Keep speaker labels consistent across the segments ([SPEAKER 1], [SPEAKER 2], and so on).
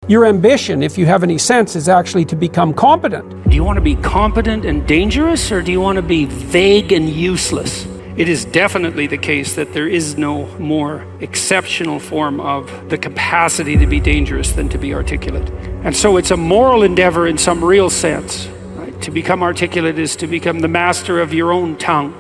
[SPEAKER 1] Your ambition, if you have any sense, is actually to become competent.
[SPEAKER 2] Do you want to be competent and dangerous, or do you want to be vague and useless? It is definitely the case that there is no more exceptional form of the capacity to be dangerous than to be articulate. And so it's a moral endeavor in some real sense. Right? To become articulate is to become the master of your own tongue.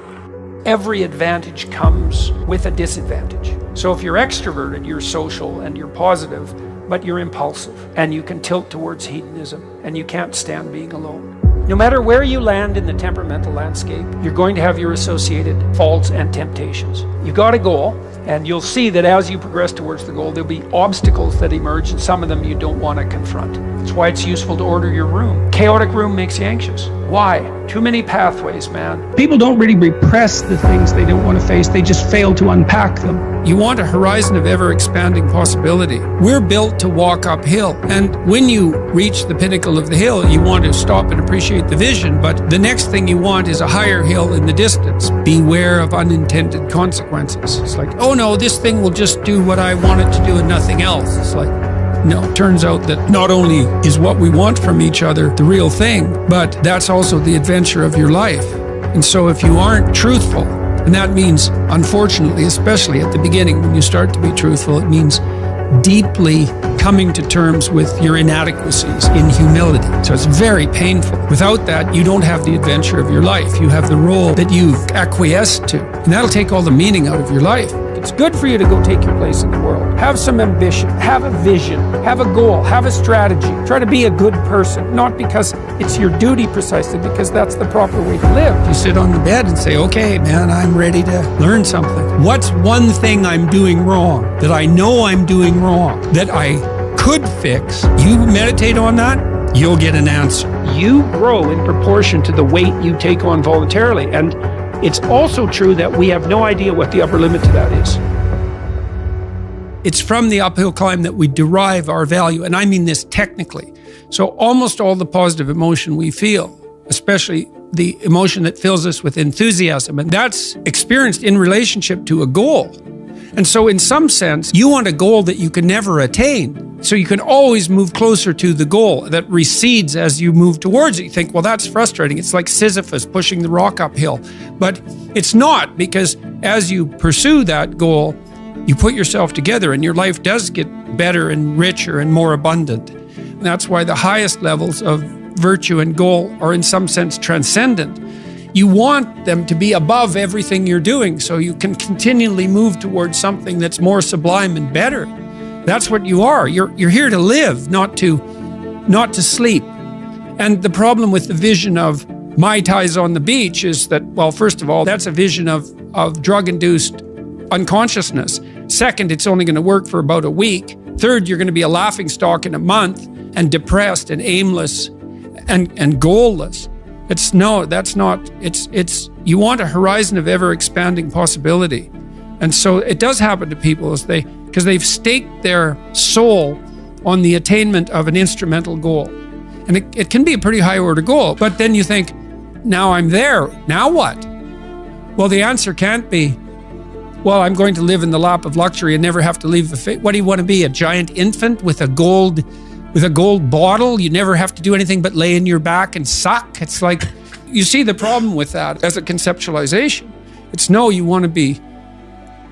[SPEAKER 1] Every advantage comes with a disadvantage. So if you're extroverted, you're social and you're positive, but you're impulsive and you can tilt towards hedonism and you can't stand being alone. No matter where you land in the temperamental landscape, you're going to have your associated faults and temptations. You've got a goal, and you'll see that as you progress towards the goal, there'll be obstacles that emerge, and some of them you don't want to confront. That's why it's useful to order your room. Chaotic room makes you anxious. Why? Too many pathways, man.
[SPEAKER 3] People don't really repress the things they don't want to face, they just fail to unpack them.
[SPEAKER 1] You want a horizon of ever-expanding possibility. We're built to walk uphill, and when you reach the pinnacle of the hill, you want to stop and appreciate the vision, but the next thing you want is a higher hill in the distance. Beware of unintended consequences. It's like, oh no, this thing will just do what I want it to do and nothing else. It's like, no, it turns out that not only is what we want from each other the real thing, but that's also the adventure of your life. And so if you aren't truthful, and that means, unfortunately, especially at the beginning when you start to be truthful, it means deeply coming to terms with your inadequacies in humility. So it's very painful. Without that, you don't have the adventure of your life. You have the role that you've acquiesced to, and that'll take all the meaning out of your life. It's good for you to go take your place in the world. Have some ambition, have a vision, have a goal, have a strategy. Try to be a good person, not because it's your duty precisely, because that's the proper way to live. You sit on the bed and say, okay, man, I'm ready to learn something. What's one thing I'm doing wrong, that I know I'm doing wrong, that I could fix? You meditate on that, you'll get an answer. You grow in proportion to the weight you take on voluntarily, and it's also true that we have no idea what the upper limit to that is. It's from the uphill climb that we derive our value, and I mean this technically. So almost all the positive emotion we feel, especially the emotion that fills us with enthusiasm, and that's experienced in relationship to a goal. And so in some sense, you want a goal that you can never attain. So you can always move closer to the goal that recedes as you move towards it. You think, well, that's frustrating. It's like Sisyphus pushing the rock uphill. But it's not, because as you pursue that goal, you put yourself together and your life does get better and richer and more abundant. And that's why the highest levels of virtue and goal are in some sense transcendent. You want them to be above everything you're doing so you can continually move towards something that's more sublime and better. That's what you are. You're here to live, not to sleep. And the problem with the vision of Mai Tais on the beach is that, well, first of all, that's a vision of drug-induced unconsciousness. Second, it's only going to work for about a week. Third, you're going to be a laughingstock in a month and depressed and aimless and goalless. You want a horizon of ever-expanding possibility. And so it does happen to people because they've staked their soul on the attainment of an instrumental goal. And it can be a pretty high-order goal, but then you think, now I'm there, now what? Well, the answer can't be, well, I'm going to live in the lap of luxury and never have to leave the face. What do you want to be, a giant infant with a gold bottle? You never have to do anything but lay in your back and suck? It's like, you see the problem with that as a conceptualization. It's no, you want to be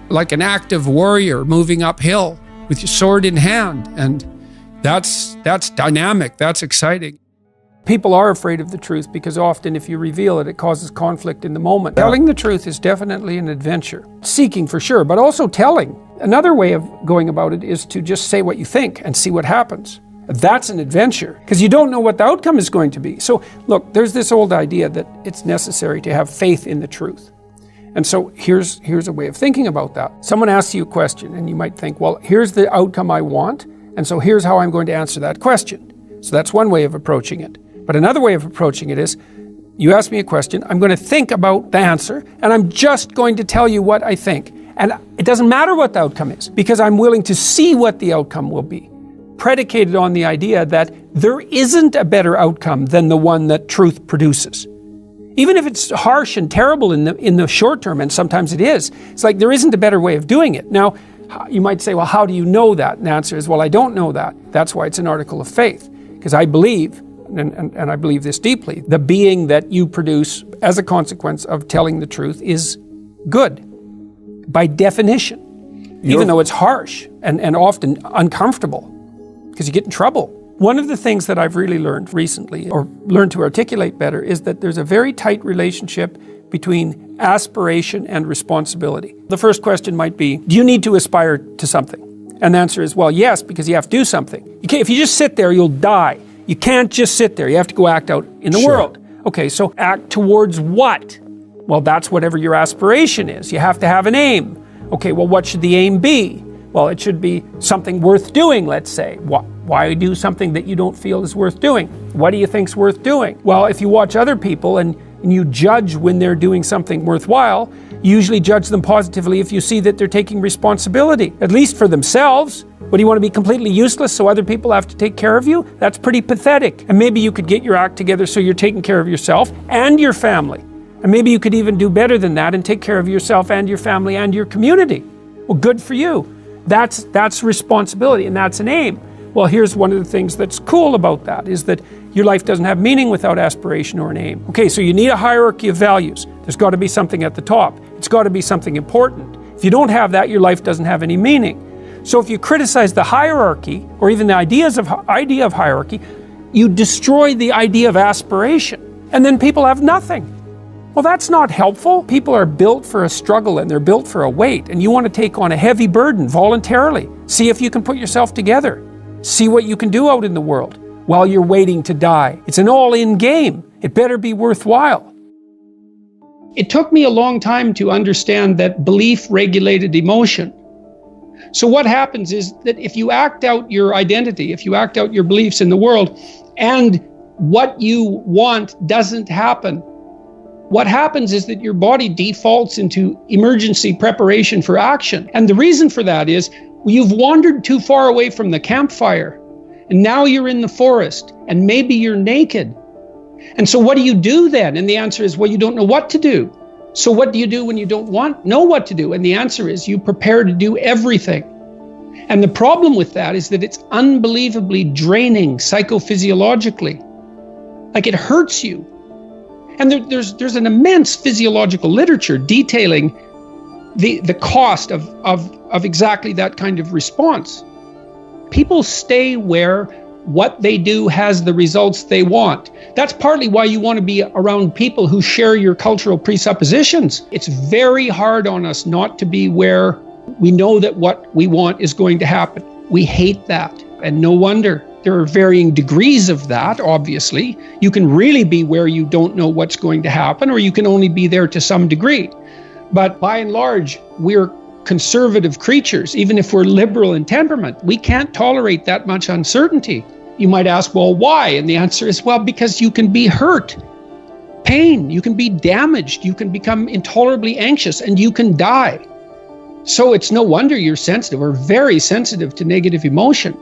[SPEAKER 1] like an active warrior moving uphill with your sword in hand. And that's dynamic, that's exciting. People are afraid of the truth because often if you reveal it, it causes conflict in the moment. Telling the truth is definitely an adventure. Seeking for sure, but also telling. Another way of going about it is to just say what you think and see what happens. That's an adventure because you don't know what the outcome is going to be. So look, there's this old idea that it's necessary to have faith in the truth. And so here's a way of thinking about that. Someone asks you a question and you might think, well, here's the outcome I want, and so here's how I'm going to answer that question. So that's one way of approaching it. But another way of approaching it is, you ask me a question, I'm going to think about the answer, and I'm just going to tell you what I think. And it doesn't matter what the outcome is, because I'm willing to see what the outcome will be, predicated on the idea that there isn't a better outcome than the one that truth produces. Even if it's harsh and terrible in the short term, and sometimes it is, it's like there isn't a better way of doing it. Now, You might say, well, how do you know that? And the answer is, well, I don't know that. That's why it's an article of faith. Because I believe, and I believe this deeply, the being that you produce as a consequence of telling the truth is good, by definition. Even though it's harsh and often uncomfortable, because you get in trouble. One of the things that I've really learned recently, or learned to articulate better, is that there's a very tight relationship between aspiration and responsibility. The first question might be, do you need to aspire to something? And the answer is, well, yes, because you have to do something. If you just sit there, you'll die. You can't just sit there. You have to go act out in the world. Okay, so act towards what? Well, that's whatever your aspiration is. You have to have an aim. Okay, well, what should the aim be? Well, it should be something worth doing, let's say. Why do something that you don't feel is worth doing? What do you think's worth doing? Well, if you watch other people and you judge when they're doing something worthwhile, you usually judge them positively if you see that they're taking responsibility, at least for themselves. What, do you want to be completely useless so other people have to take care of you? That's pretty pathetic. And maybe you could get your act together so you're taking care of yourself and your family. And maybe you could even do better than that and take care of yourself and your family and your community. Well, good for you. That's responsibility, and that's an aim. Well, here's one of the things that's cool about that, is that your life doesn't have meaning without aspiration or an aim. Okay, so you need a hierarchy of values. There's got to be something at the top. It's got to be something important. If you don't have that, your life doesn't have any meaning. So if you criticize the hierarchy, or even the idea of hierarchy, you destroy the idea of aspiration, and then people have nothing. Well, that's not helpful. People are built for a struggle and they're built for a weight, and you want to take on a heavy burden voluntarily. See if you can put yourself together. See what you can do out in the world while you're waiting to die. It's an all-in game. It better be worthwhile.
[SPEAKER 3] It took me a long time to understand that belief regulated emotion. So what happens is that if you act out your identity, if you act out your beliefs in the world, and what you want doesn't happen, what happens is that your body defaults into emergency preparation for action. And the reason for that is you've wandered too far away from the campfire, and now you're in the forest, and maybe you're naked. And so what do you do then? And the answer is, well, you don't know what to do. So what do you do when you don't know what to do? And the answer is, you prepare to do everything. And the problem with that is that it's unbelievably draining psychophysiologically. Like, it hurts you. And there's an immense physiological literature detailing the cost of exactly that kind of response. People stay where what they do has the results they want. That's partly why you want to be around people who share your cultural presuppositions. It's very hard on us not to be where we know that what we want is going to happen. We hate that, and no wonder. There are varying degrees of that, obviously. You can really be where you don't know what's going to happen, or you can only be there to some degree. But by and large, we're conservative creatures. Even if we're liberal in temperament, we can't tolerate that much uncertainty. You might ask, well, why? And the answer is, well, because you can be hurt, pain, you can be damaged, you can become intolerably anxious, and you can die. So it's no wonder you're sensitive, or very sensitive, to negative emotion.